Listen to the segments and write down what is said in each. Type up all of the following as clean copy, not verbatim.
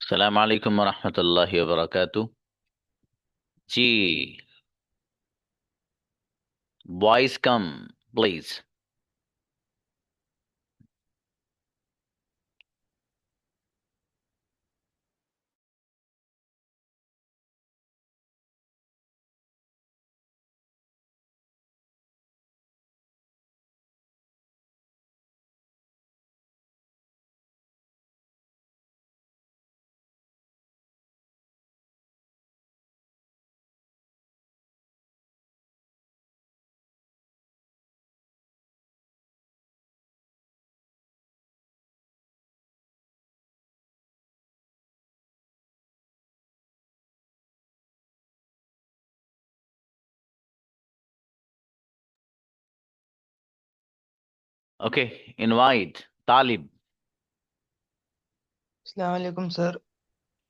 अस्सलाम वालेकुम वरहमतुल्लाहि वबरकातुह। जी, boys come please. Okay, invite Talib. अस्सलाम वालेकुम सर।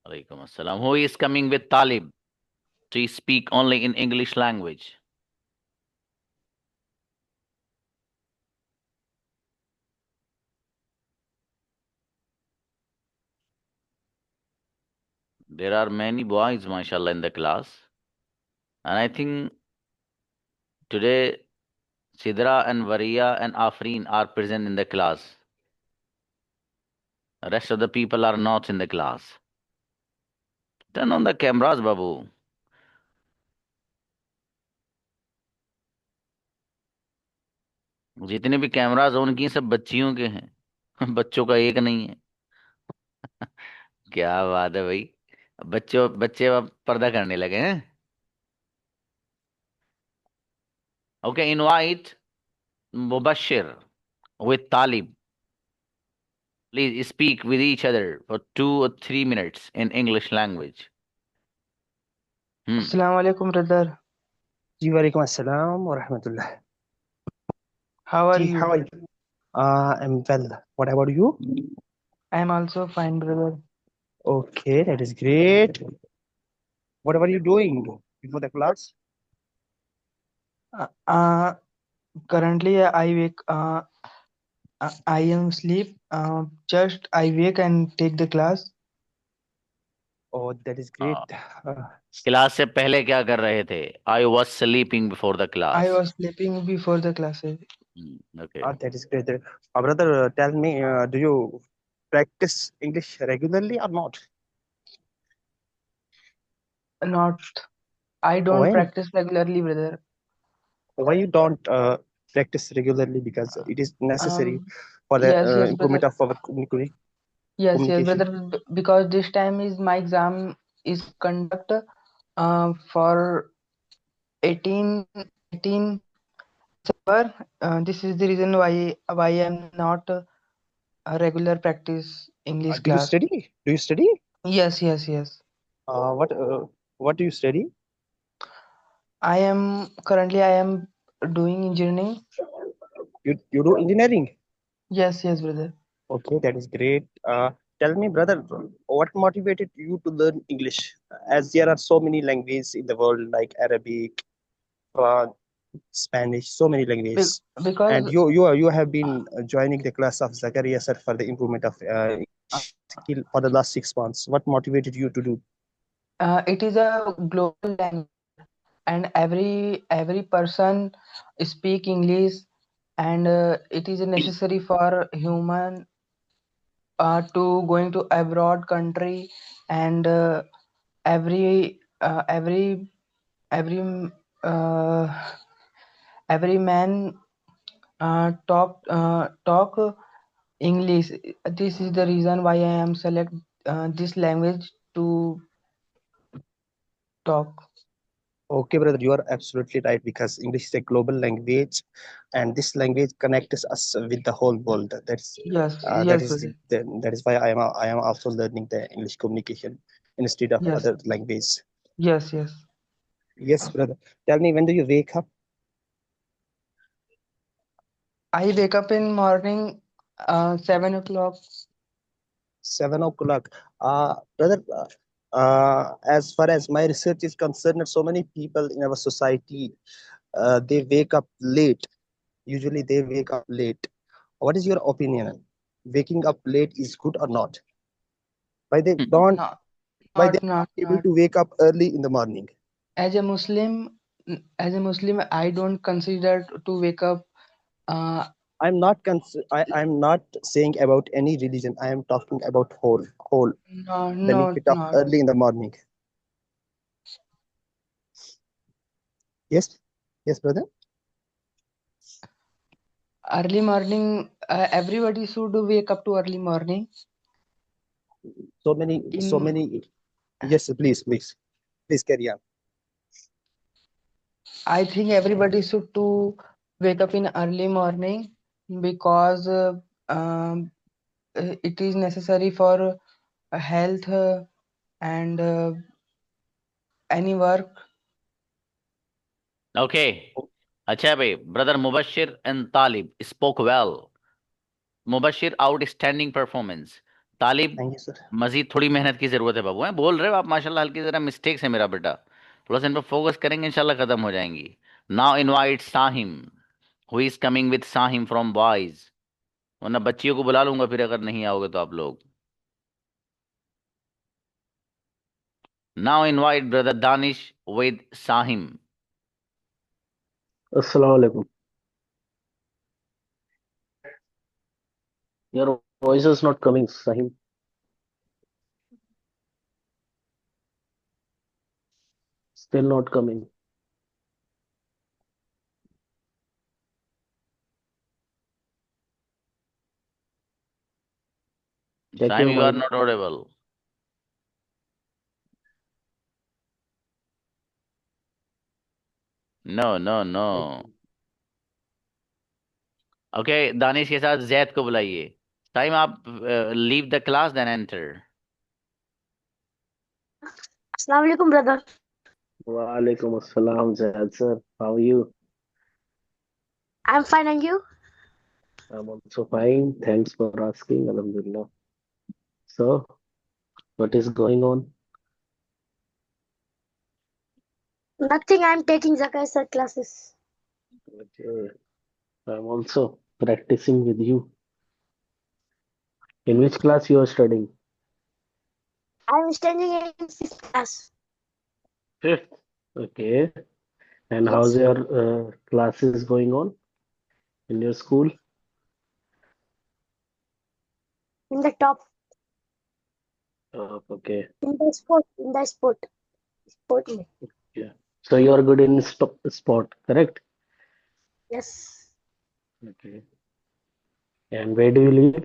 वालेकुम अस्सलाम। Who is coming with Talib to speak only in English language? There are many boys, mashallah, in the class, and I think today Sidra and Varia and Afreen are present in the class. The rest of the people are not in the class. Turn on the cameras, Babu. जितने भी cameras on किए सब बच्चियों के हैं। बच्चों का एक नहीं है। क्या बात है भाई। बच्चों बच्चे अब पर्दा करने लगे हैं। Okay, invite Mubashir with Talib. Please speak with each other for 2 or 3 minutes in English language. Hmm. अस्सलाम वालेकुम ब्रदर। जी वालेकुम अस्सलाम व रहमतुल्लाह। How R G you? how are you? I'm well. What about you? I am also fine brother. Okay, that is great. What were you doing before the class? Currently I wake I am sleep, just I wake and take the class. Oh, that is Uh, great. Uh, class से पहले क्या कर रहे थे? I was sleeping before the I class. was sleeping before the classes. Okay. that is great. Brother, tell me, do you practice English regularly or not? Not, I don't When? practice regularly brother. Why you don't practice regularly? Because it is necessary Um, for the yes improvement brother. of our Yes communication. brother, because this time is my exam is conduct for 18 18 September. This is the reason why I'm not a regular practice English Do you class. study? Do you study? Yes. Uh, what uh, what do you study? I am doing engineering. You do engineering? Yes, brother. Okay, that is great. Tell me, brother, what motivated you to learn English? As there are so many languages in the world, like Arabic, French, Spanish, so many Be- languages, and because you have been joining the class of Zakaria sir for the improvement of skill for the last 6 months. What motivated you to do? it is a global language, and every person speak English, and it is necessary for human to going to abroad country, and every every uh, every man talk English. This is the reason why I am select this language to talk. Okay, brother, you are absolutely right because English is a global language, and this language connects us with the whole world. That Yes, is brother. that is why I am also learning the English communication instead of Yes, other language. yes. Yes, brother. Tell me, when do you wake up? I wake up in morning 7 o'clock. 7 o'clock. Brother, as far as my research is concerned, so many people in our society, they wake up late. Usually, they wake up late. What is your opinion? Waking up late is good or not? Why they don't? not Why they are not not able to wake up early in the morning? as a Muslim, I don't consider to wake up. I'm not saying about any religion. I am talking about whole No, benefit of not early in the morning. Yes, yes, brother. early morning. Everybody should wake up to early morning. So many. Yes, please carry on. I think everybody should to wake up in early morning because it is necessary for health and any work. Okay. अच्छा भाई, brother Mubashir and Talib spoke well. Mubashir outstanding performance. Talib Thank you, sir. मजीद थोड़ी मेहनत की जरूरत है बाबू। हैं बोल रहे हो आप माशाल्लाह, हल्की जरा मिस्टेक्स है मेरा बेटा, थोड़ा सा इन पर फोकस करेंगे इंशाल्लाह खत्म हो जाएंगी। Now invite Sahim, who is coming with Sahim from boys, वरना बच्चियों को बुला लूंगा फिर अगर नहीं आओगे तो आप लोग। Now invite brother Danish with Sahim. Assalamu alaikum. Your voice is not coming, Sahim. Still not coming. Check Sahim your you are mic. Not audible. No no no. Okay, Danish के साथ जैद को बुलाइए। टाइम आप leave the class then enter. Assalamu alaikum, brother. Wa alaikum assalam, Zahid sir. How are you? I'm fine, and you? I'm also fine. Thanks for asking. Alhamdulillah. So, what is going on? Nothing. I'm taking Zakai classes. Okay. I'm also practicing with you. In which class you are studying? I'm studying in 6th class. Fifth. Okay. And how's Yes, your classes going on in your school? in the top, Okay. in the sport. Me. Yeah. So you are good in sport, correct? Yes, Okay. And where do you live?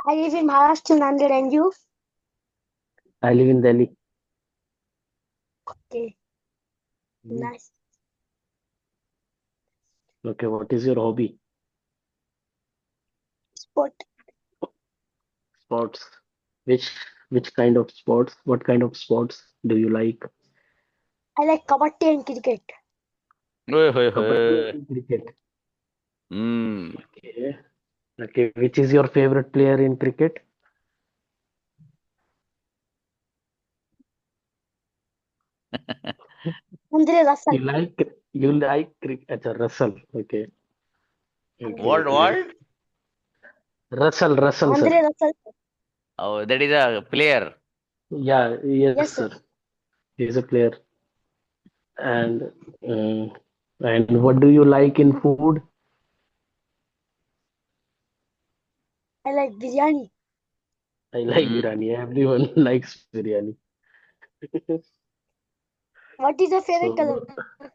I live in Maharashtra, Nanded, and you? I live in Delhi. Okay, Mhm. nice. Okay, what is your hobby? Sport. Sports. Which kind of sports? What kind of sports do you like? I like kabaddi and cricket. ओए होए Kabaddi होए। and cricket. Hmm. Okay. Okay. Which is your favorite player in cricket? Andre Russell. You like cricket? Achha, Russell. Okay. Okay. What Okay. what? Russell, sir. Andre Russell. Oh, that is a player. Yeah. Yes, Yes, sir. sir. He's a player. And uh, and what do you like in food? I like biryani. I like Hmm. biryani. Everyone likes biryani. What is your favorite color? So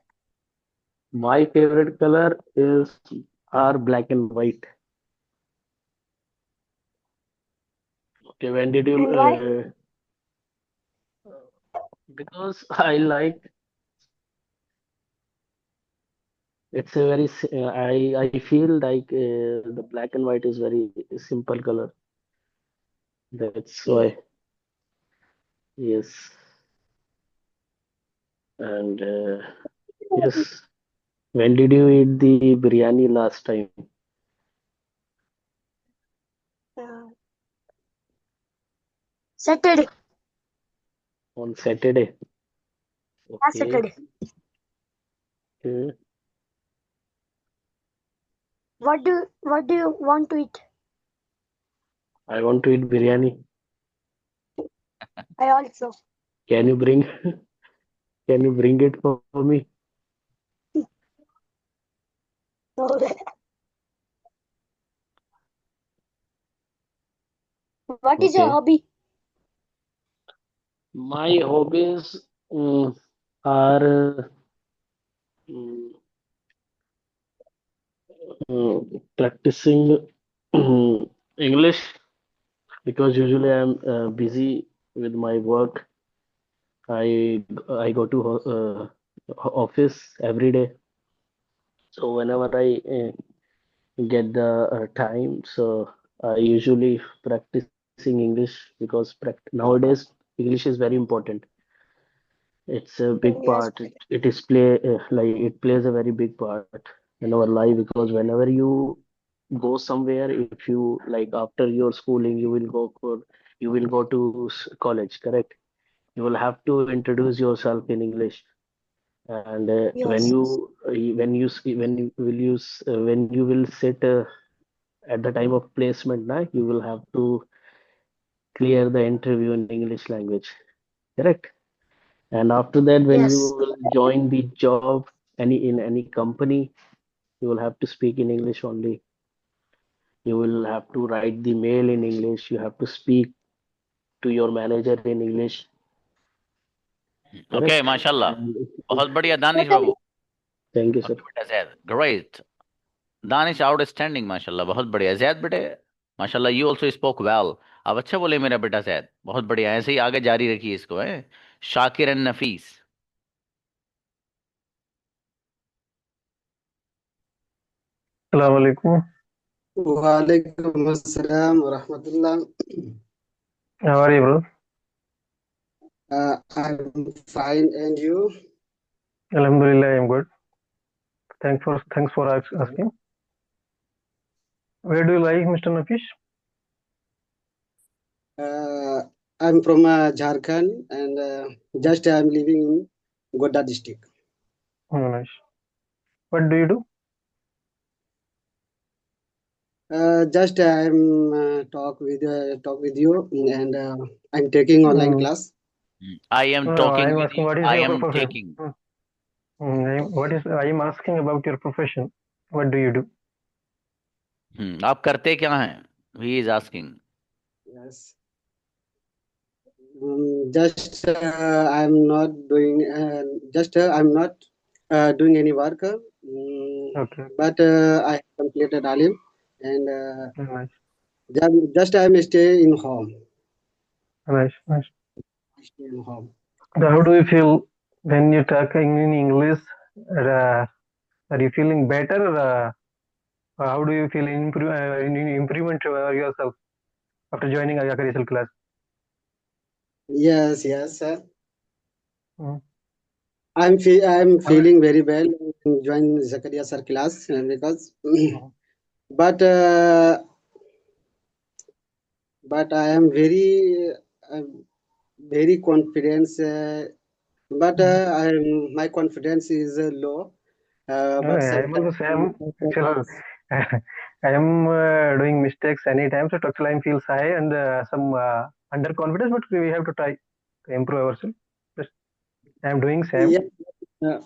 my favorite color is are black and white. Okay, when did you? And why? Because I like it's a very I feel like the black and white is very simple color. That's Okay. why. Yes, and yes. When did you eat the biryani last time? Uh, Saturday. On Saturday. Last Okay. Saturday. Okay. What do you want to eat? I want to eat biryani. I also. Can you bring can you bring it for me? So, what is your Okay. hobby? My hobbies are mm, practicing English because usually I'm busy with my work. I go to office every day. So whenever I get the time, so I usually practicing English because nowadays English is very important. It's a big Yes. part. It is play like it plays a very big part in our life because whenever you go somewhere, if you like after your schooling, you will go to college, correct? You will have to introduce yourself in English, and Yes. when you will sit at the time of placement, na, you will have to clear the interview in English language, correct? And after that, when you Yes. will join the job in any company, you will have to speak in English only. You will have to write the mail in English. You have to speak to your manager in English, Okay, correct? माशाल्लाह, And बहुत बढ़िया Danish Totally. Babu, thank you, sir. Okay बेटा Zaid, great, Danish outstanding, माशाल्लाह, बहुत बढ़िया जैद बेटे, माशाल्लाह you also spoke well, अब अच्छा बोले मेरा बेटा जैद, बहुत बढ़िया, ऐसे ही आगे जारी रखिए इसको, है शाकिर एंड नफीस। अस्सलाम वालेकुम. Walaikum Assalam wa rahmatullah. How are you, bro? I'm fine, and you? Alhamdulillah, I am good. Thanks for asking. Where do you live, Mr. Nafish? I'm from Jharkhand, and just I'm living in Godda district. Oh, nice. What do you do? Just I'm talk with you, and I'm taking online Mm, class. I am no, I talking am with asking you, what is I your am profession? taking. I am asking about your profession. What do you do? आप करते क्या हैं? He is asking. Yes. Just I'm not doing. I'm not doing any work. Okay, But I completed Alim, and nice, just I'm stay in home. nice. Stay in home. So how do you feel when you're talking in English? Are you feeling better? How do you feel in improvement yourself after joining Ayaka class? Yes, yes, sir. Mm. I'm How- feeling very well in join Zakaria sir class because Mm. but but I am uh, very confident. But my confidence is low. But I am also sometimes same. Actually, I am doing mistakes anytime, so actually I feel shy and some underconfidence, but we have to try to improve ourselves. Just I am doing same. yeah,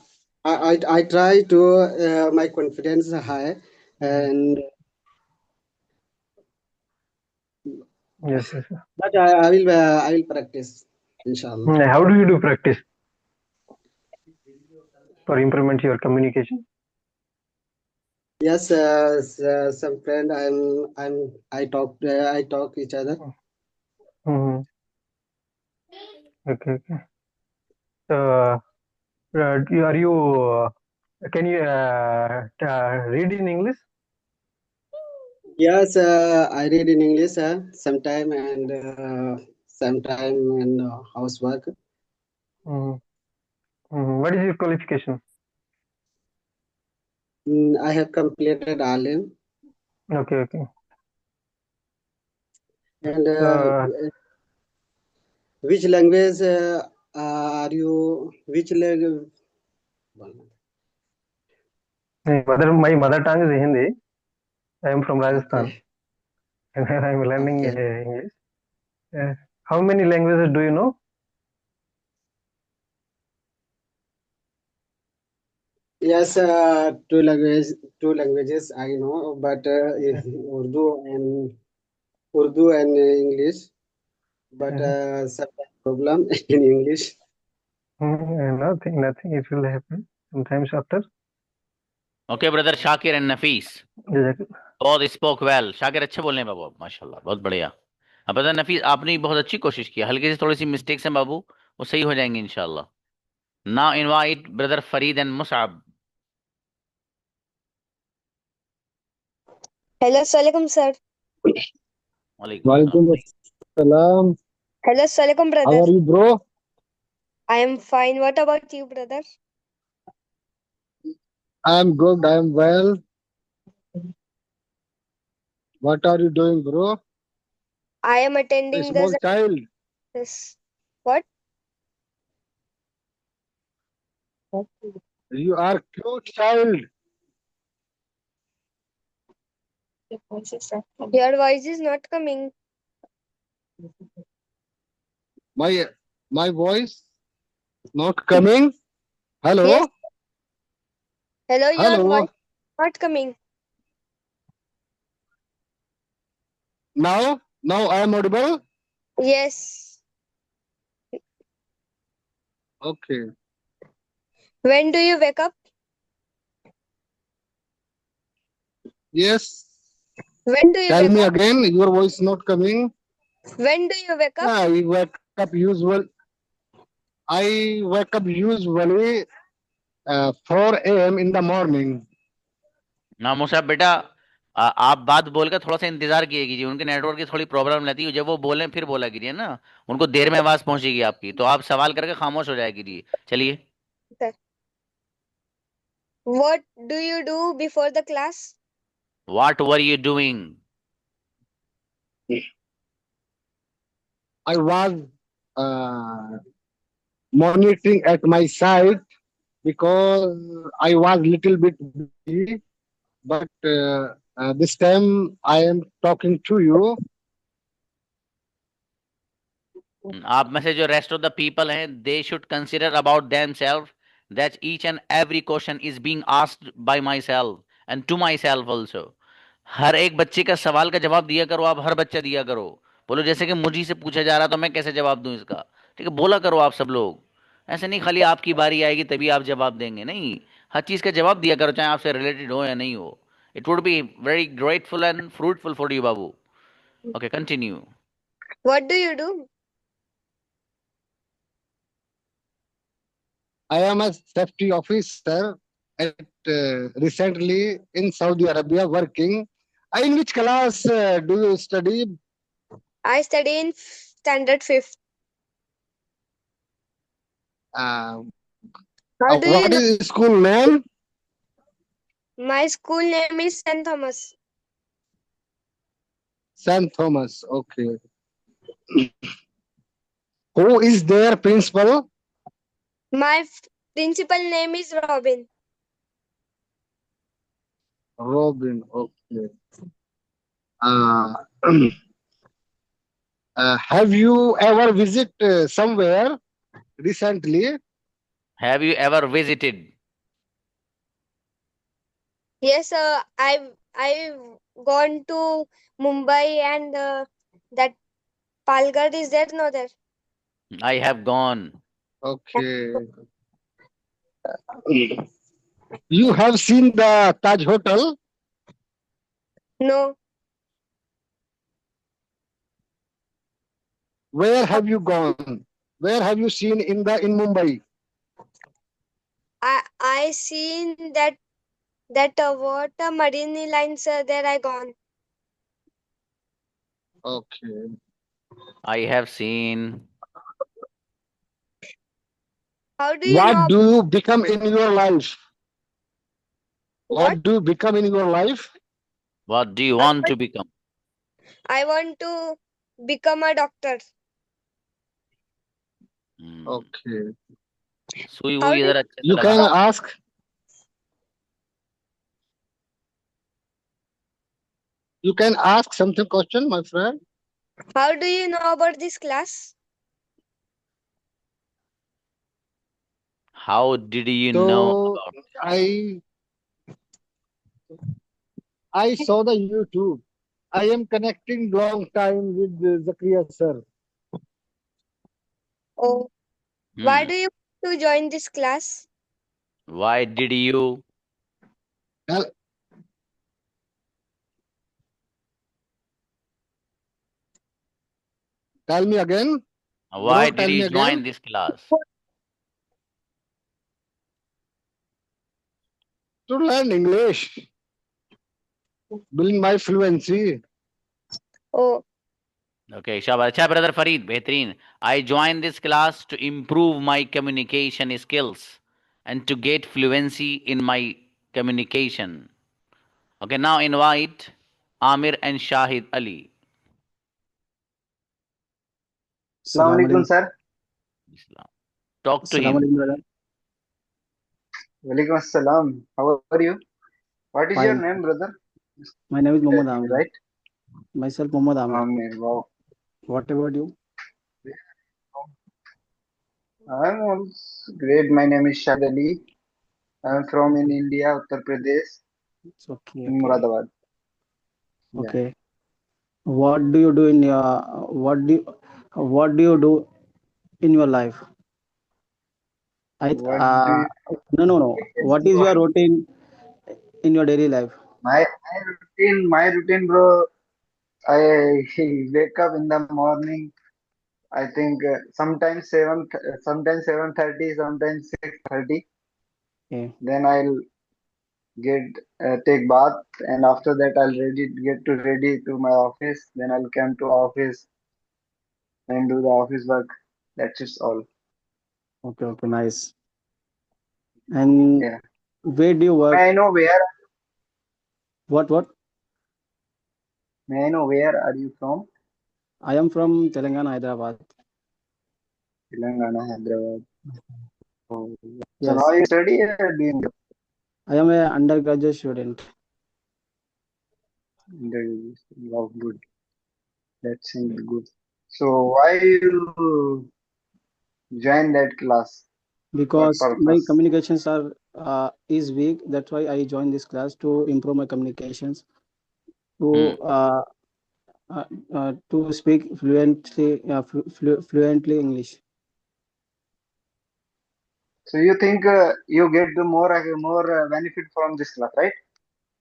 uh, I try to my confidence high, Mm. and Yes, yes. Yes. but I will practice, inshallah. How do you do practice for improvement your communication? Yes, some friend I talk each other. Mm. Okay, okay. So, are you? Can you read in English? Yes, I read in English sometime, and sometime in housework. Mm. What is your qualification? I have completed Alim, Okay, okay. and So, which language are you? Which language? my mother tongue is Hindi. I am from Rajasthan. Okay. and I'm learning Okay. English. How many languages do you know? Yes, two languages I know, but Urdu and English. But Uh, some problem in English. nothing. It will happen sometimes after. Okay, brother Shakir and Nafis. Exactly. बहुत spoke well. Shakir अच्छे बोल रहे हैं बाबू आप, माशाल्लाह, बहुत बढ़िया। अब पता नफीस, आपने बहुत अच्छी कोशिश की। हल्की सी थोड़ी सी मिस्टेक्स हैं बाबू, वो सही हो जाएंगे इंशाल्लाह। Now invite brother Farid and Musab. Hello, Assalamualaikum, sir. वालेकुम Walaikum सलाम। assalam. Hello, Assalamualaikum, How brother. are you, bro? I am fine. What about you, brother? I'm good. I'm well. What are you doing, bro? I am A attending small the child. this. What? You are cute child. Your voice is not coming. My my voice not coming. Yes. Hello. Hello, your Hello. voice not coming. Now I am audible. Yes. Okay. When do you wake up? Yes. When do you Tell wake me up? again. Your voice not coming. When do you wake up? I wake up usual. I wake up usually 4 a.m. in the morning. ना Musab बेटा, आप बात बोलकर थोड़ा सा इंतजार किए कीजिए। उनके नेटवर्क की थोड़ी प्रॉब्लम रहती है, जब वो बोलें फिर बोला कीजिए ना। उनको देर में आवाज पहुंचेगी आपकी, तो आप सवाल करके खामोश हो जाया कीजिए। चलिए। Sir. What do you do before the class? What were you doing? I was uh, monitoring at my side because I was little bit busy, but this time I am talking to you. आप में से जो rest of the people हैं, they should consider about themselves that each and every question is being asked by myself and to myself also. हर एक बच्चे का सवाल का जवाब दिया करो, आप हर बच्चा दिया करो। बोलो जैसे कि मुझी से पूछा जा रहा तो मैं कैसे जवाब दूं इसका। ठीक है, बोला करो आप सब लोग। ऐसे नहीं खाली आपकी बारी आएगी तभी आप जवाब देंगे, नहीं, हर चीज का जवाब दिया करो, चाहे आपसे रिलेटेड हो या नहीं हो। It would be very grateful and fruitful for you Babu. Okay, continue. What do you do? I am a safety officer at recently in Saudi Arabia working. In which class do you study? I study in standard 5th. Uh, How do you what know? is school name? My school name is St. Thomas. St. Thomas. Okay. Who is their principal? My principal name is Robin. Robin. Okay. Uh, have you ever visit somewhere recently? Have you ever visited? Yes, I've gone to Mumbai and that Palghar is there, no there. I have gone. Okay. You have seen the Taj Hotel? No, Where have you gone? Where have you seen in Mumbai? I seen that what Marine lines there I gone. Okay. I have seen. How do you What know do you become in your life? what? What do you become in your life? What do you want to become? I want to become a doctor. Okay. सुई How हुई do इधर अच्छे से You लगा। can ask. You can ask something question, my friend. How do you know about this class? How did you know So about? I saw the YouTube. I am connecting long time with Zakaria sir. Oh, why Hmm. do you want to join this class? Why did you? Tell, tell me again, bro. Why did Tell me you join again. this class? To learn English, build my fluency. Oh, Okay, शाबाश अच्छा brother Farid बेहतरीन. I joined this class to improve my communication skills and to get fluency in my communication. Okay, now invite Amir and Shahid Ali. Assalamu alaikum, sir. Islam. Talk to Assalamu him. alaikum, brother. Walaikum assalam. How are you? What is your Fine. name, brother? My name is Mohammad I think, Amir. right? Myself, Mohammad Amir. Wow. What about you? I'm also great. My name is Shahid Ali. I'm from in India, Uttar Pradesh, It's okay. in Muradabad. Yeah. Okay. What do you do in your what do you do in your life? What do you, No. What is your routine in your daily life? my routine, bro. I wake up in the morning. I think sometimes 7:30, sometimes 6:30. Okay. Then I'll get take bath, and after that I'll ready to my office. Then I'll come to office and do the office work. That's just all. Okay. Nice. And Yeah. where do you work? May I know where? What? May I know where are you from? I am from Telangana, Hyderabad. Telangana, Hyderabad. Oh, so now Yes. you study or doing I am a undergraduate student wow, good. That seems good. So why you join that class? What because my purpose? communications are is weak. That's why I joined this class to improve my communications. Hmm. To speak fluently English. So you think you get the more benefit from this class, right?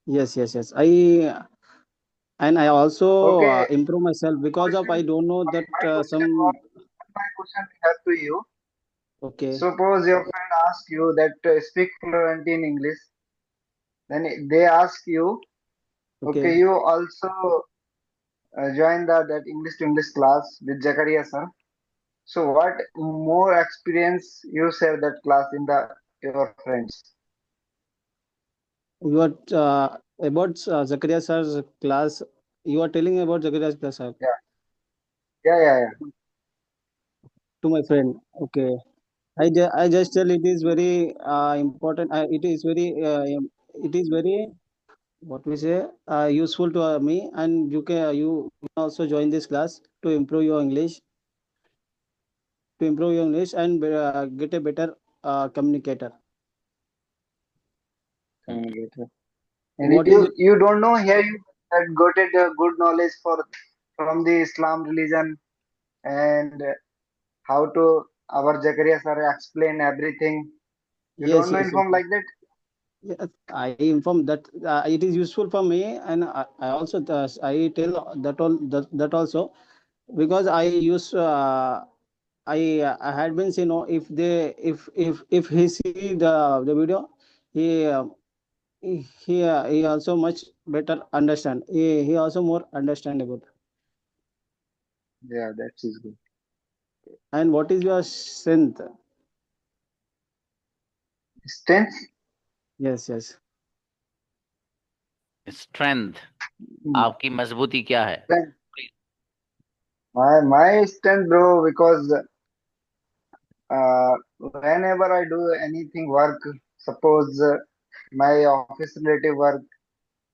Yes. I also Okay. improve myself because of I Question. don't know that My question was some. my question here to you. Okay. Suppose your friend asks you that speak fluent in English, then they ask you, okay, Okay. you also join that English to English class with Zakaria sir. So what more experience you share that class in the your friends? You are about Zakaria sir's class. You are telling about Zakaria class, sir, Yeah, yeah. to my friend. Okay. I just tell it is very important. It is very what we say useful to me, and you can also join this class to improve your English, and get a better communicator. Communicator. And What is you don't know here you got it good knowledge from the Islam religion and how to our Zakaria sir explain everything. You yes don't know yes yes inform like that? yes. I inform that it is useful for me, and I also I tell that also because I use I had been say no if he see the video he he also much better understand he also more understandable. Yeah, that is good. And what is your strength? Strength? Yes. Strength. Hmm. आपकी मजबूती क्या है? Strength. My strength, bro, because whenever I do anything work, suppose my office related work,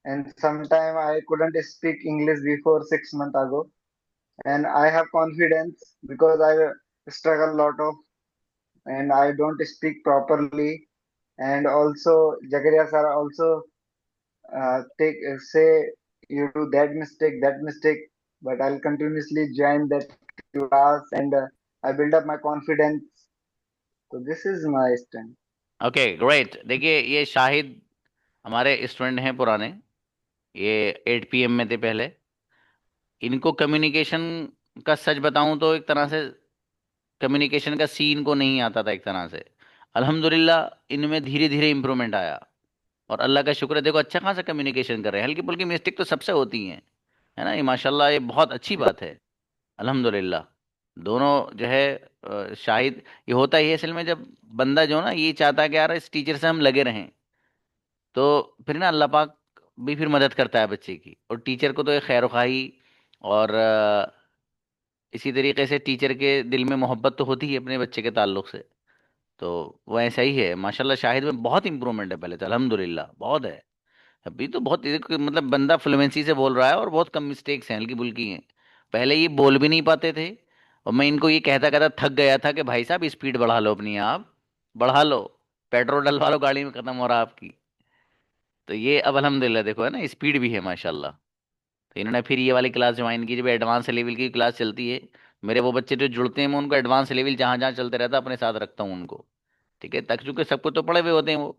and sometime I couldn't speak English before 6 months ago, and I have confidence because I struggle a lot of, and I don't speak properly, and also Jagaria sir also take say you do that mistake, but I'll continuously join that class, and I build up my confidence. So this is my stand. Okay great. देखिए ये शाहिद हमारे student हैं पुराने, ये 8 PM में थे पहले। इनको कम्युनिकेशन का सच बताऊं तो एक तरह से कम्युनिकेशन का सीन को नहीं आता था एक तरह से। अल्हम्दुलिल्लाह इनमें धीरे धीरे इम्प्रूवमेंट आया और अल्लाह का शुक्र है, देखो अच्छा खासा कम्युनिकेशन कर रहे हैं। हल्की फुल्की मिस्टेक तो सबसे होती हैं, है ना, ये माशाल्लाह ये बहुत अच्छी बात है। अल्हम्दुलिल्लाह दोनों जो है शाहिद, ये होता ही है असल में, जब बंदा जो ना ये चाहता है कि यार इस टीचर से हम लगे रहें, तो फिर ना अल्लाह पाक भी फिर मदद करता है बच्चे की। और टीचर को तो एक खैर खाई और इसी तरीके से टीचर के दिल में मोहब्बत तो होती है अपने बच्चे के ताल्लुक से। तो वो ऐसा ही है माशाल्लाह। शाहिद में बहुत इंप्रूवमेंट है पहले तो, अल्हम्दुलिल्लाह बहुत है। अभी तो बहुत मतलब बंदा फ्लुएंसी से बोल रहा है और बहुत कम मिस्टेक्स हैं, हल्की बुल्की हैं। पहले ये बोल भी नहीं पाते थे और मैं इनको ये कहता कहता थक गया था कि भाई साहब स्पीड बढ़ा लो अपनी, आप बढ़ा लो, पेट्रोल डलवा लो गाड़ी में, खत्म हो रहा आपकी। तो ये अब अल्हम्दुलिल्लाह देखो है ना, स्पीड भी है माशाल्लाह। तो इन्होंने फिर ये वाली क्लास ज्वाइन की, जब एडवांस लेवल की क्लास चलती है। मेरे वो बच्चे जो जुड़ते हैं मैं उनको एडवांस लेवल जहाँ जहाँ चलते रहता अपने साथ रखता हूँ उनको, ठीक है, तक चूंकि सबको तो पढ़े हुए होते हैं वो,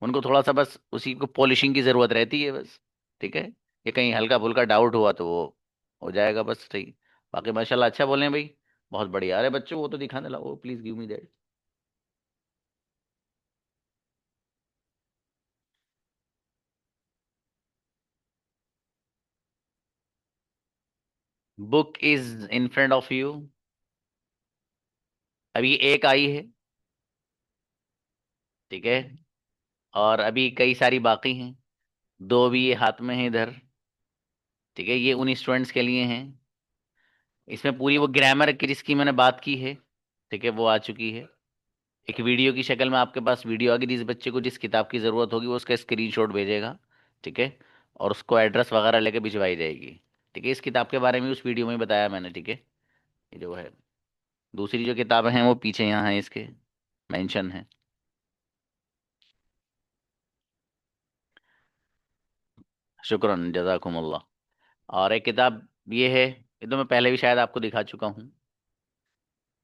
उनको थोड़ा सा बस उसी को पॉलिशिंग की ज़रूरत रहती है बस, ठीक है। ये कहीं हल्का फुल्का डाउट हुआ तो वो हो जाएगा बस, सही। बाकी माशाल्लाह अच्छा बोले हैं भाई, बहुत बढ़िया। अरे बच्चों वो तो दिखाने लाओ, please give me that. Book is in front of you. अभी एक आई है, ठीक है, और अभी कई सारी बाकी हैं। दो भी ये हाथ में है इधर, ठीक है, ये उन स्टूडेंट्स के लिए हैं। इसमें पूरी वो ग्रामर की जिसकी मैंने बात की है, ठीक है, वो आ चुकी है। एक वीडियो की शक्ल में आपके पास वीडियो आ गई। जिस बच्चे को जिस किताब की ज़रूरत होगी वो उसका स्क्रीनशॉट भेजेगा, ठीक है, और उसको एड्रेस वगैरह लेके भिजवाई जाएगी, ठीक है। इस किताब के बारे में उस वीडियो में बताया मैंने, ठीक है। ये जो है दूसरी जो किताबें हैं वो पीछे यहाँ है, इसके मेंशन है। शुक्रन जज़ाकुमुल्लाह। और एक किताब ये है, ये तो मैं पहले भी शायद आपको दिखा चुका हूँ,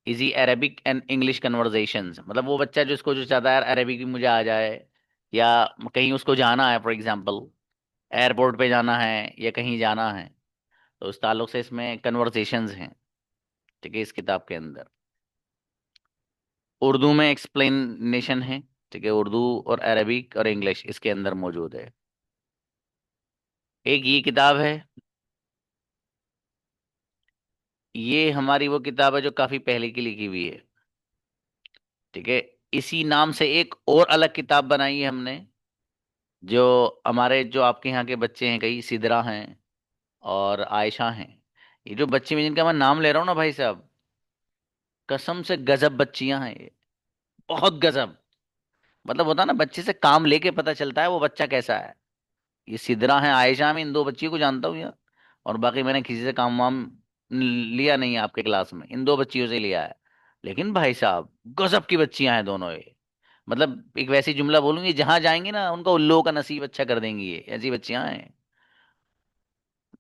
easy Arabic and English conversations. मतलब वो बच्चा जिसको जो चाहता है यार अरेबिक भी मुझे आ जाए, या कहीं उसको जाना है, फॉर एग्जांपल एयरपोर्ट पे जाना है या कहीं जाना है, तो उस ताल्लुक से इसमें कन्वर्सेशंस हैं, ठीक है, इस किताब के अंदर। उर्दू में एक्सप्लेनेशन है, ठीक है, उर्दू और अरबिक और इंग्लिश इसके अंदर मौजूद है। एक ये किताब है, ये हमारी वो किताब है जो काफ़ी पहले की लिखी हुई है, ठीक है। इसी नाम से एक और अलग किताब बनाई है हमने, जो हमारे जो आपके यहाँ के बच्चे हैं, कई सिदरा हैं और आयशा हैं, ये जो बच्चे में जिनका मैं नाम ले रहा हूँ ना भाई साहब, कसम से गजब बच्चियां हैं ये, बहुत गजब। मतलब होता है ना बच्चे से काम लेके पता चलता है वो बच्चा कैसा है। ये सिदरा है, आयशा में, इन दो बच्चियों को जानता हूँ यार, और बाकी मैंने किसी से काम वाम लिया नहीं है आपके क्लास में, इन दो बच्चियों से लिया है। लेकिन भाई साहब गजब की बच्चियां हैं दोनों ये। मतलब एक वैसी जुमला बोलूंगी, जहां जाएंगी ना उनका उल्लू का नसीब अच्छा कर देंगी, ये ऐसी बच्चियां हैं।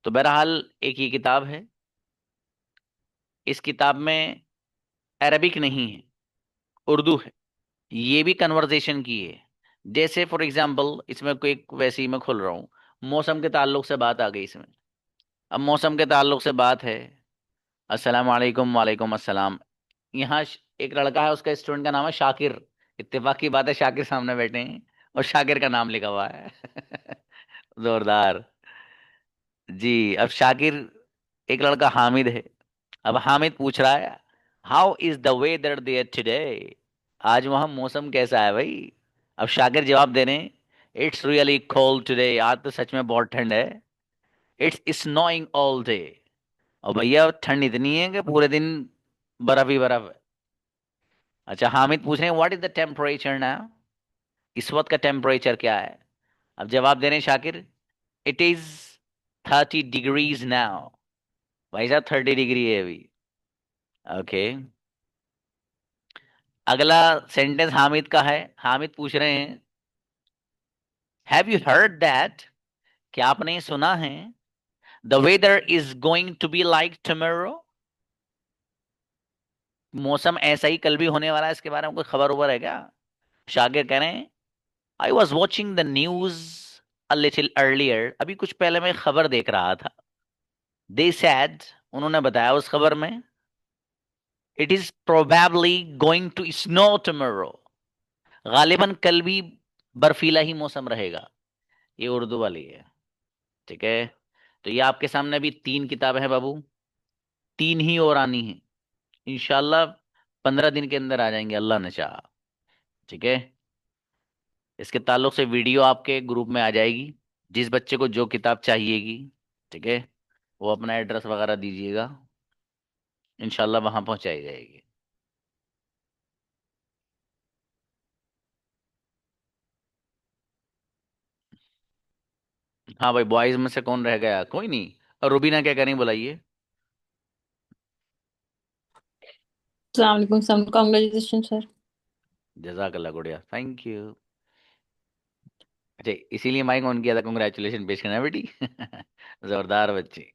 तो बहरहाल एक ये किताब है, इस किताब में अरबिक नहीं है, उर्दू है, ये भी कन्वर्सेशन की है। जैसे फॉर एग्जाम्पल इसमें कोई एक वैसे ही मैं खोल रहा हूँ, मौसम के ताल्लुक से बात आ गई इसमें। अब मौसम के ताल्लुक से बात है, अस्सलाम वालेकुम, वालेकुम अस्सलाम। यहाँ एक लड़का है, उसका स्टूडेंट का नाम है शाकिर। इत्तेफाक की बात है शाकिर सामने बैठे हैं और शाकिर का नाम लिखा हुआ है। जोरदार। जी, अब शाकिर, एक लड़का हामिद है। अब हामिद पूछ रहा है, how is the weather there today, आज वहां मौसम कैसा है भाई। अब शाकिर जवाब दे रहे हैं, इट्स रियली कोल्ड टुडे, आज तो सच में बहुत ठंड है। इट्स स्नोइंग ऑल डे, और भैया ठंड इतनी है कि पूरे दिन बर्फ ही बर्फ है। अच्छा, हामिद पूछ रहे हैं what is the temperature now, इस वक्त का टेम्परेचर क्या है। अब जवाब दे रहे हैं Shakir, It is 30 degrees now. भाई साहब 30 डिग्री है अभी. ओके. अगला सेंटेंस हामिद का है. हामिद पूछ रहे हैं, हैव यू हर्ड दैट, क्या आपने सुना है, the weather is going to be like tomorrow, मौसम ऐसा ही कल भी होने वाला है, इसके बारे में कोई खबर उबर है क्या? शागिर कह रहे हैं, I was watching the news a little earlier, अभी कुछ पहले मैं खबर देख रहा था. दे सैड, उन्होंने बताया उस खबर में, it is probably going to snow tomorrow, गालिबन कल भी बर्फीला ही मौसम रहेगा. ये उर्दू वाली है. ठीक है. तो ये आपके सामने अभी 3 किताबें हैं बाबू, 3 ही और आनी है इंशाल्लाह. 15 दिन के अंदर आ जाएंगे अल्लाह ने चाहा. ठीक है. इसके ताल्लुक से वीडियो आपके ग्रुप में आ जाएगी. जिस बच्चे को जो किताब चाहिएगी, ठीक है, वो अपना एड्रेस वगैरह दीजिएगा, इंशाल्लाह वहां पहुंचाई जाएगी. हाँ भाई, बॉयज में से कौन रह गया? कोई नहीं. और रुबीना क्या करें, बुलाइए. Assalamualaikum, some congratulations, sir. जजाकल्ला गुड़िया, थैंक यू. अच्छा, इसीलिए माइक ऑन किया था, कंग्रेचुलेशन पेश करना बेटी. जोरदार बच्चे.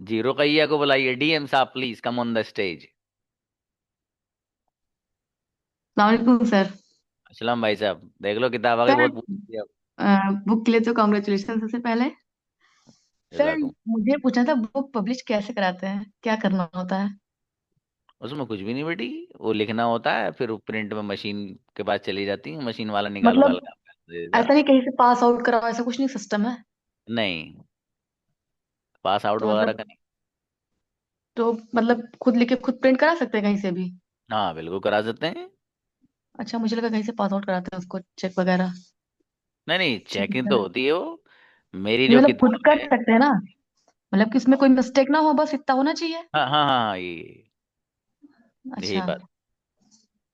जी, रुकैया को बुलाइए. डीएम साहब please come on the stage. सलामकुम सर. असलम भाई साहब, देख लो किताब आ गई, सर बहुत पूछ लिया. बुक के लिए तो कॉन्ग्रेचुलेशन सबसे पहले. सर जजाकुम. मुझे पूछना था, बुक पब्लिश कैसे कराते हैं, क्या करना होता है? उसमें कुछ भी नहीं बेटी, वो लिखना होता है, फिर वो प्रिंट में मशीन के पास चली जाती है, मशीन वाला निकाल उकाल मतलब के आपको दे देता. ऐसा नहीं कहीं से पास आउट कराओ, ऐसा कुछ नहीं सिस्टम है? नहीं, पास आउट तो वगैरह मतलब का नहीं. तो मतलब खुद लिख के खुद प्रिंट करा सकते हैं कहीं से भी? हाँ बिल्कुल करा सकते हैं. अच्छा, मुझे लगा कहीं से पास आउट कराते हैं उसको, चेक वगैरह. नहीं नहीं, ठीक चेकिंग है. तो होती है वो. मेरी नहीं जो मतलब खुद किताब कर है. सकते हैं ना, मतलब कि इसमें कोई मिस्टेक ना हो, बस इतना होना चाहिए. हाँ हाँ हाँ, यही अच्छा. बात.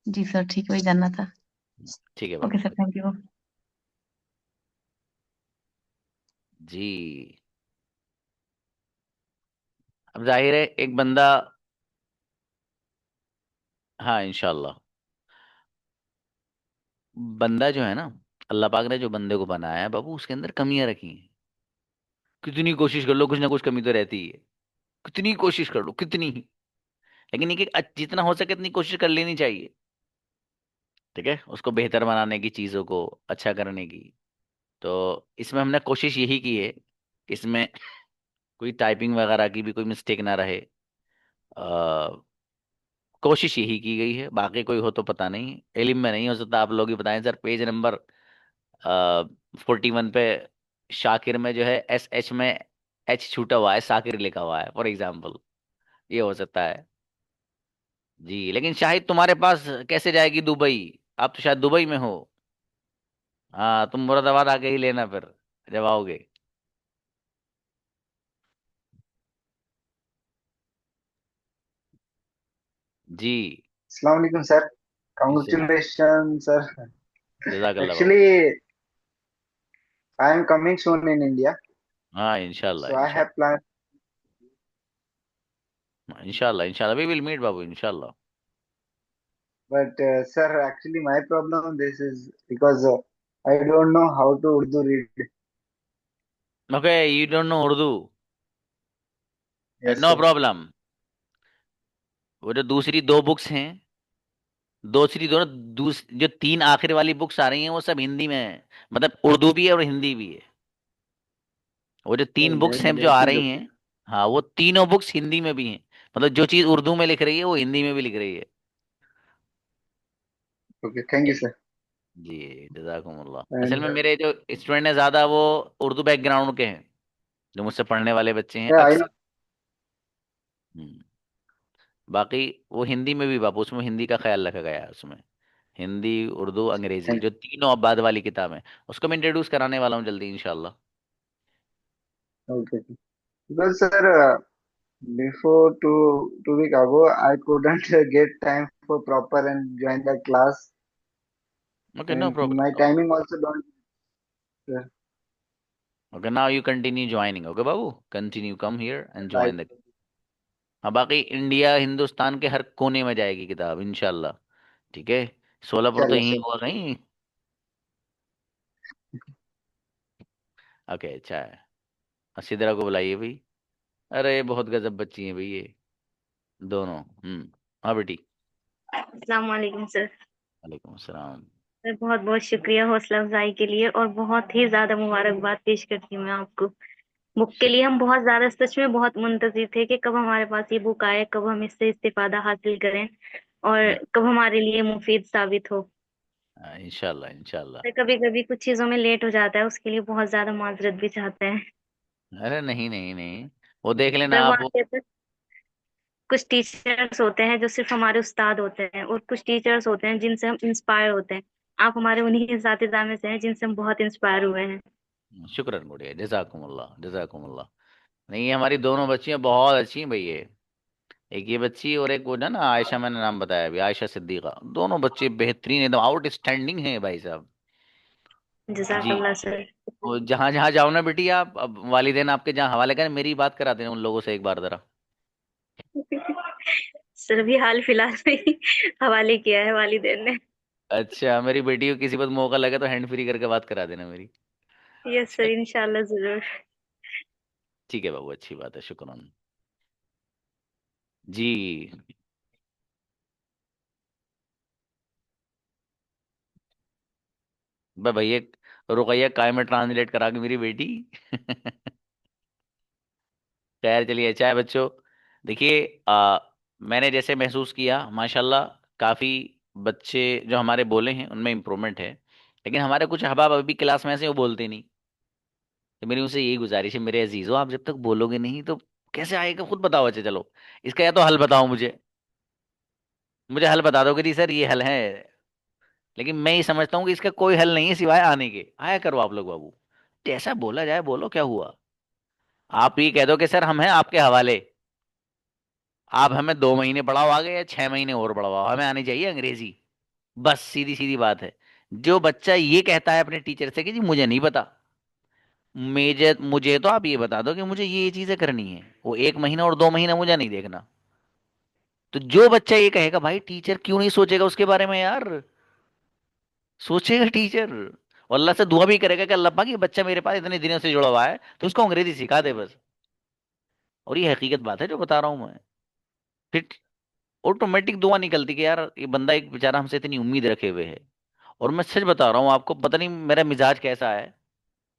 जी सर, ठीक है, वही जानना था. ठीक है ओके बाबू. Sir, thank you. जी. अब जाहिर है एक बंदा, हाँ इंशाल्लाह, बंदा जो है ना, अल्लाह पाक ने जो बंदे को बनाया है बाबू, उसके अंदर कमियां रखी हैं. कितनी कोशिश कर लो, कुछ ना कुछ कमी तो रहती ही है. कितनी कोशिश कर लो, कितनी ही. लेकिन ये कि जितना हो सके इतनी कोशिश कर लेनी चाहिए. ठीक है, उसको बेहतर बनाने की, चीज़ों को अच्छा करने की. तो इसमें हमने कोशिश यही की है कि इसमें कोई टाइपिंग वगैरह की भी कोई मिस्टेक ना रहे. कोशिश यही की गई है, बाकी कोई हो तो पता नहीं, इल्म में नहीं हो सकता, आप लोग ही बताएं सर. पेज नंबर 41 पे शाकिर में जो है SH में H छूटा हुआ है, साकिर लिखा हुआ है फॉर एग्जाम्पल. ये हो सकता है. जी, लेकिन शाहिद तुम्हारे पास कैसे जाएगी दुबई? आप तो शायद दुबई में हो. हाँ, तुम मुरादाबाद आके ही लेना फिर जब आओगे. जी. Assalamu alaikum, sir. इससे Congratulations, sir. जजाकल्ला बाबू. Actually, I am coming soon in India, हाँ इंशाल्लाह so I have इंशाल्लाह. planned. इंशाल्लाह इंशाल्लाह वी विल मीट बाबू इंशाल्लाह. But sir, actually, my problem this is because I don't know how to Urdu read. Okay, you don't know Urdu. Yes, no sir. Problem. वो जो दूसरी 2 books हैं, दूसरी दोनों जो 3 आखिर वाली बुक्स आ रही हैं, वो सब हिंदी में है. मतलब उर्दू भी है और हिंदी भी है. वो जो 3 बुक्स हैं जो आ Let me रही look. हैं, हाँ वो तीनों बुक्स हिंदी में भी हैं. मतलब जो चीज उर्दू में लिख रही है वो हिंदी में भी लिख रही है. Okay, thank you, sir. जी, जजाकुमुल्लाह. असल And में मेरे जो स्टूडेंट है ज्यादा, वो उर्दू बैकग्राउंड के हैं, जो मुझसे पढ़ने वाले बच्चे हैं yeah, I अक्सर. हम्म, बाकी वो हिंदी में भी बापू, उसमें हिंदी का ख्याल रखा गया है उसमें. हिंदी, उर्दू, अंग्रेजी, thank जो तीनों अब बाद वाली किताबें, उसको मैं इंट्रोड्यूस कराने वाला हूँ जल्दी इंशाल्लाह. okay. Because sir, before two week ago, I couldn't get time for proper and join the class, okay, no and my problem. timing also don't. Okay, now you continue joining. Okay, बाबू, continue come here and Right. join the. हाँ, बाकी India Hindustan के हर कोने में जाएगी किताब इंशाल्लाह। ठीक है, सोलापुर तो चलो यहीं सर। हुआ कहीं। ओके, अच्छा है। सिद्रा को बुलाइए भाई। अरे बहुत गजब बच्ची हैं भाई ये दोनों। हाँ बेटी। अस्सलाम वालेकुम सर। वालेकुम अस्सलाम। सर बहुत बहुत शुक्रिया हौसला अफजाई के लिए, और बहुत ही ज्यादा मुबारकबाद पेश करती हूँ मैं आपको। बुक के लिए हम बहुत ज्यादा, सच में बहुत मुंतजिर थे कि कब हमारे पास ये बुक आए, कब हम इससे इस्तिफादा हासिल करें और कब हमारे लिए मुफीद साबित हो। इंशाल्लाह इंशाल्लाह। कभी कभी कुछ चीजों में लेट हो जाता है, उसके लिए बहुत ज्यादा माजरत भी चाहते हैं। अरे नहीं नहीं नहीं, वो देख लेना सर आप। वहाँ पे तो कुछ टीचर्स होते हैं जो सिर्फ हमारे उस्ताद होते हैं, और कुछ टीचर्स होते हैं जिनसे हम इंस्पायर होते हैं। आप हमारे उन्हीं इस्तिदा में से हैं जिनसे हम बहुत इंस्पायर हुए हैं। शुक्रन गुड़िया, जजाकुमुल्लाह जजाकुमुल्लाह। नहीं, ये हमारी दोनों बच्चियां बहुत अच्छी हैं भाई ये। एक ये बच्ची और एक वो ना ना आयशा, मैंने नाम बताया अभी, आयशा सिद्दीका। दोनों बच्चे बेहतरीन, एकदम आउटस्टैंडिंग हैं भाई साहब। जी। जज़ाकल्लाह सर। वो जहाँ जहाँ जाओ ना बेटी आप, अब वालिदैन आपके जहाँ हवाले करें, मेरी बात करा देना उन लोगों से एक बार जरा। सर अभी हाल फिलहाल में ही हवाले किया है वालिदैन ने। अच्छा, मेरी बेटी को किसी वक्त मौका लगे तो हैंड फ्री करके बात करा देना मेरी। यस सर, इंशाल्लाह जरूर। ठीक है बाबू, अच्छी बात है, शुक्रान। जी। भैया, रुकैया काय में ट्रांसलेट करा के मेरी बेटी। खैर चलिए, अच्छा है बच्चों। देखिए, मैंने जैसे महसूस किया माशाल्लाह, काफ़ी बच्चे जो हमारे बोले हैं उनमें इम्प्रूवमेंट है। लेकिन हमारे कुछ अहबाब अभी क्लास में ऐसे वो बोलते नहीं। तो मेरी उनसे यही गुजारिश है मेरे अजीजों, आप जब तक बोलोगे नहीं तो कैसे आएगा, खुद बताओ। अच्छा चलो, इसका या तो हल बताओ मुझे। मुझे हल बता दो कि जी सर ये हल है, लेकिन मैं ये समझता हूँ कि इसका कोई हल नहीं है सिवाय आने के। आया करो आप लोग बाबू, जैसा बोला जाए बोलो, क्या हुआ। आप ये कह दो कि सर हम हैं आपके हवाले, आप हमें 2 महीने पढ़ाओ आगे, या 6 महीने और पढ़ाओ, हमें आनी चाहिए अंग्रेजी। बस सीधी सीधी बात है। जो बच्चा ये कहता है अपने टीचर से कि जी मुझे नहीं पता, मुझे मुझे तो आप ये बता दो कि मुझे ये चीजें करनी है, वो 1 महीना और 2 महीना मुझे नहीं देखना। तो जो बच्चा ये कहेगा भाई टीचर क्यों नहीं सोचेगा उसके बारे में यार, सोचेगा टीचर। और अल्लाह से दुआ भी करेगा कि अल्लाह पाक ये बच्चा मेरे पास इतने दिनों से जुड़ा हुआ है तो उसको अंग्रेजी सिखा दे बस। और ये हकीकत बात है जो बता रहा हूं मैं। फिर ऑटोमेटिक दुआ निकलती कि यार ये बंदा एक बेचारा हमसे इतनी उम्मीद रखे हुए है। और मैं सच बता रहा हूँ आपको, पता नहीं मेरा मिजाज कैसा है,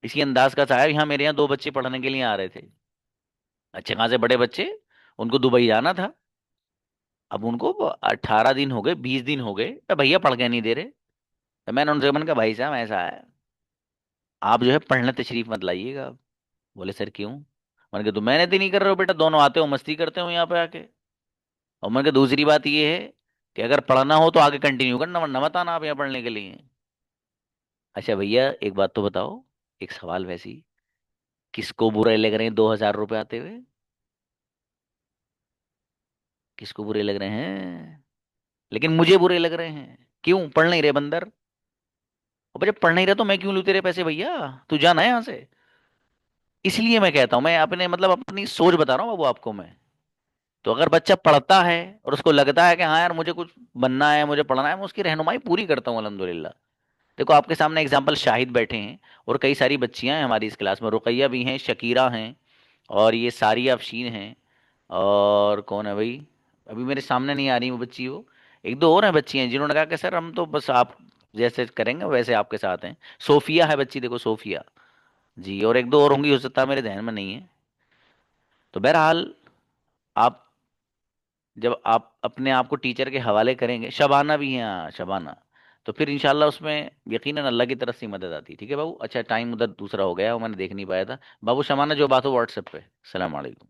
इसी अंदाज का सा है। यहाँ मेरे यहाँ 2 बच्चे पढ़ने के लिए आ रहे थे, अच्छे खासे बड़े बच्चे। उनको दुबई जाना था। अब उनको 18 दिन हो गए, 20 दिन हो गए, तो भैया पढ़ के नहीं दे रहे। तो मैंने उनसे मैंने कहा भाई साहब ऐसा है, आप जो है पढ़ने तशरीफ मत लाइएगा। बोले सर क्यों। मैंने कहा तो मेहनत ही नहीं कर रहे हो बेटा, दोनों आते हो मस्ती करते हो यहाँ पे आके। और मैंने कहा दूसरी बात ये है कि अगर पढ़ना हो तो आगे कंटिन्यू करना, वरना मत आना आप यहाँ पढ़ने के लिए। अच्छा भैया एक बात तो बताओ, एक सवाल वैसी, किसको बुरे लग रहे हैं 2,000 रुपए आते हुए, किसको बुरे लग रहे हैं। लेकिन मुझे बुरे लग रहे हैं, क्यों, पढ़ नहीं रहे बंदर। और जब पढ़ नहीं रहे तो मैं क्यों लूँ तेरे पैसे भैया, तू जाना है यहाँ से। इसलिए मैं कहता हूँ, मैं अपने मतलब अपनी सोच बता रहा हूँ बाबू आपको मैं। तो अगर बच्चा पढ़ता है और उसको लगता है कि हाँ यार मुझे कुछ बनना है, मुझे पढ़ना है, मैं उसकी रहनुमाई पूरी करता हूँ अल्हम्दुलिल्लाह। देखो आपके सामने एग्जाम्पल शाहिद बैठे हैं, और कई सारी बच्चियां हैं हमारी इस क्लास में, रुकैया भी हैं, शकीरा हैं, और ये सारिया अफशीन हैं, और कौन है भाई, अभी मेरे सामने नहीं आ रही वो बच्ची। वो एक दो और हैं बच्ची हैं जिन्होंने कहा कि सर हम तो बस आप जैसे करेंगे वैसे आपके साथ हैं। सोफिया है बच्ची, देखो सोफिया जी, और एक दो और होंगी, हो सकता है मेरे ध्यान में नहीं है। तो बहरहाल, आप जब आप अपने आप को टीचर के हवाले करेंगे, शबाना भी है, हाँ शबाना, तो फिर इंशाल्लाह उसमें यकीनन अल्लाह की तरफ से मदद आती है। ठीक है बाबू, अच्छा टाइम उधर दूसरा हो गया वो मैंने देख नहीं पाया था। बाबू शबाना जो बात हो व्हाट्सएप पे। सलाम अलैकुम।